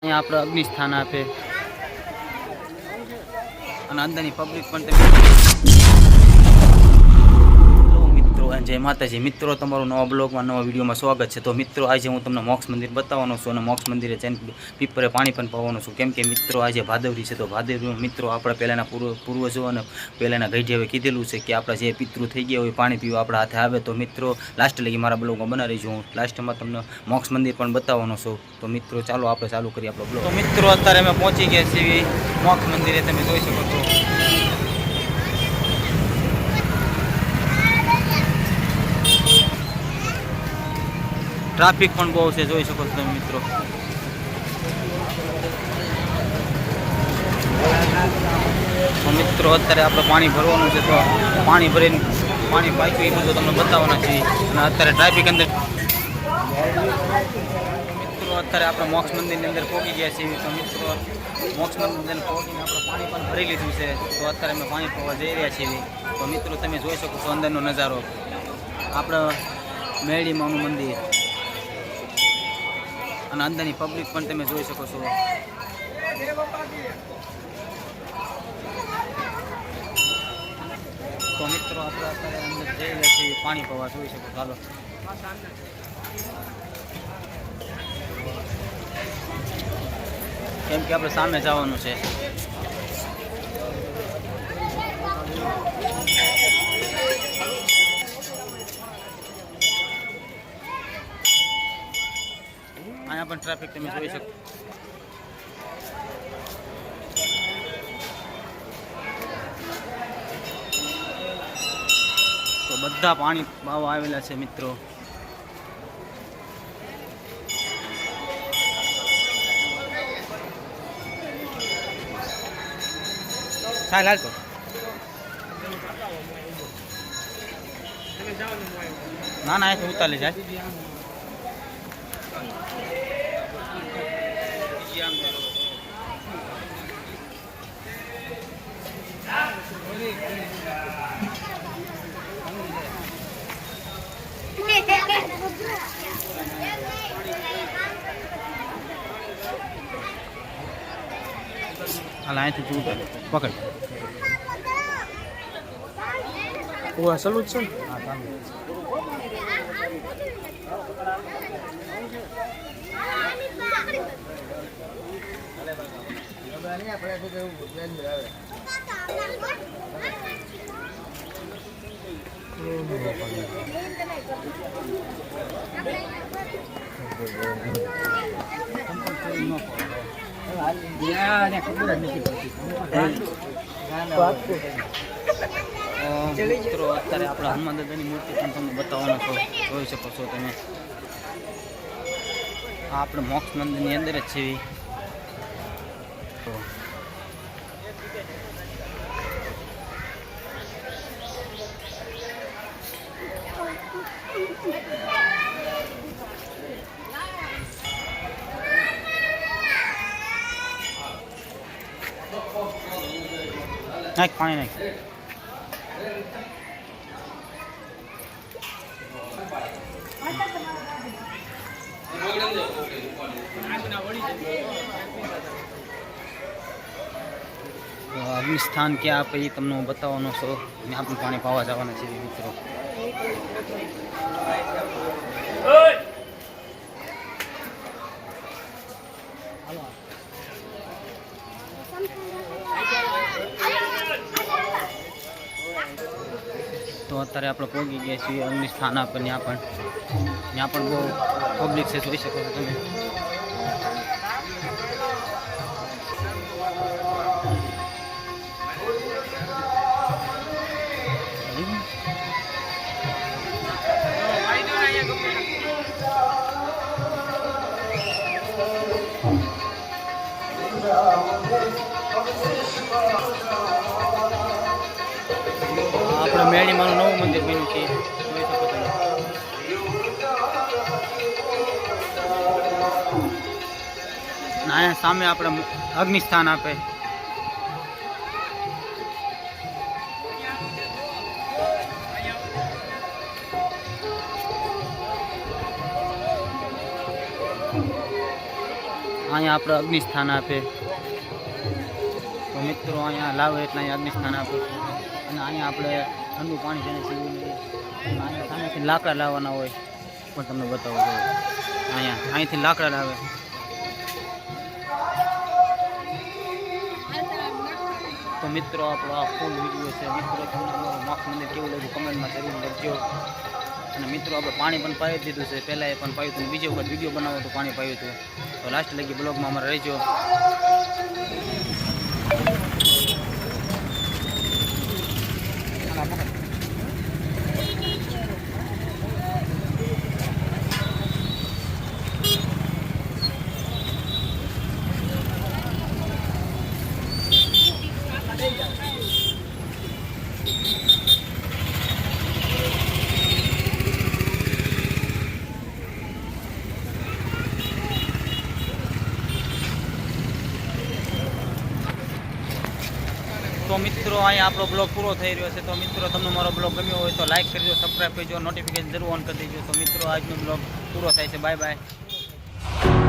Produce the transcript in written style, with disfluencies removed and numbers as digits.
અહીંયા આપણે અગ્નિસ્થાન આપે અને અંદરની પબ્લિક પણ તમે મિત્રો જય માતાજી મિત્રો, તમારું નવા બ્લોગમાં નવા વિડીયોમાં સ્વાગત છે. તો મિત્રો, આજે હું તમને મોક્ષ મંદિર બતાવવાનો છું અને મોક્ષ મંદિરે જઈને પીપરે પાણી પણ પાવાનો છું. કેમ કે મિત્રો આજે ભાદરવી છે, તો ભાદરવી મિત્રો આપણે પહેલાંના પૂર્વજો અને પહેલાંના ગઈઢે કીધેલું છે કે આપણા જે પિતૃ થઈ ગયા હોય પાણી પીવા આપણા હાથે આવે. તો મિત્રો લાસ્ટ લગી મારા બ્લોગમાં બનાવી રહીશું. હું લાસ્ટમાં તમને મોક્ષ મંદિર પણ બતાવવાનો છું. તો મિત્રો ચાલો આપણે ચાલુ કરીએ આપણો બ્લોગ. તો મિત્રો અત્યારે અમે પહોંચી ગયા છીએ મોક્ષ મંદિરે, તમે જોઈ શકો છો. ટ્રાફિક પણ બહુ છે, જોઈ શકો છો તમે મિત્રો. તો મિત્રો અત્યારે આપણે પાણી ભરવાનું છે, તો પાણી ભરીને પાણી પાઇપ એ બધું તમને બતાવવાના છે. અને અત્યારે ટ્રાફિક અંદર મિત્રો અત્યારે આપણે મોક્ષ મંદિરની અંદર પહોંચી ગયા છીએ. તો મિત્રો મોક્ષ મંદિર પહોંચીને આપણે પાણી પણ ભરી લીધું છે. તો અત્યારે અમે પાણી પીવા જઈ રહ્યા છીએ. તો મિત્રો તમે જોઈ શકો છો અંદરનો નજારો, આપણે મેળીમાનું મંદિર અને અંદરની પબ્લિક પણ તમે જોઈ શકો છો. તો મિત્રો આપણે અત્યારે અંદર જઈ રહ્યા છીએ પાણી પીવા, જોઈ શકો. ચાલો કેમ કે આપણે સામે જવાનું છે. અહીંયા પણ ટ્રાફિક તમે જોઈ શકો. તો બધા પાણી પાવા આવેલા છે મિત્રો. ચાલ હાલ તો ના ના એ ઉતારે જાય. અહીંથી તું પકડ. સલું જ છે ને? હા ચાલુ. મિત્રો અત્યારે આપણા હનુમાન દાદાની મૂર્તિ પણ તમને બતાવવાનો છો, જોઈ શકો છો તમે. આપણે મોક્ષ મંદિરની અંદર જ છીએ. તો નાખ પાણી નાખ. અગ્નિસ્થાન ક્યાં આપે એ તમને હું બતાવવાનો છો. ત્યાં પણ પાણી પાવા જવાના છે મિત્રો. તો અત્યારે આપણે પહોંચી ગયા છીએ અગ્નિસ્થાન આપે. ત્યાં પણ બહુ પબ્લિક છે, જોઈ શકો છો તમે. આપણે મેળીમાનું નવું મંદિર બન્યું છે, જોઈ શકો તમે. અહીંયા સામે આપણે અગ્નિસ્થાન આપે. અહીંયા આપણે અગ્નિ સ્થાન આપે, તો મિત્રો અહીંયા લાવે એટલે અહીંયા અગ્નિ સ્થાન આપે. અને અહીંયા આપણે ઠંડુ પાણી જેને પીવું નહીં. અહીંયા સામેથી લાકડા લાવવાના હોય, પણ તમને બતાવું છું. અહીંથી લાકડા લાવે. તો મિત્રો આપણો આ ફૂલ વિડીયો છે. મિત્રો તમને મોક્ષ મંદિર કેવું લાગ્યું કમેન્ટમાં જરૂર લખજો. અને મિત્રો આપણે પાણી પણ પાઈ દીધું છે, પહેલાં એ પણ પાયું હતું, બીજી વખત વિડીયો બનાવો તો પાણી પાયું હતું. તો લાસ્ટ લગી બ્લોગમાં અમારે રહેજો. તો મિત્રો અહીંયા આપણો બ્લોગ પૂરો થઈ રહ્યો છે. તો મિત્રો તમને મારો બ્લોગ ગમ્યો હોય તો લાઈક કરજો, સબસ્ક્રાઈબ કરજો, નોટિફિકેશન જરૂર ઓન કરી દેજો. તો મિત્રો આજનો બ્લોગ પૂરો થાય છે. Bye bye.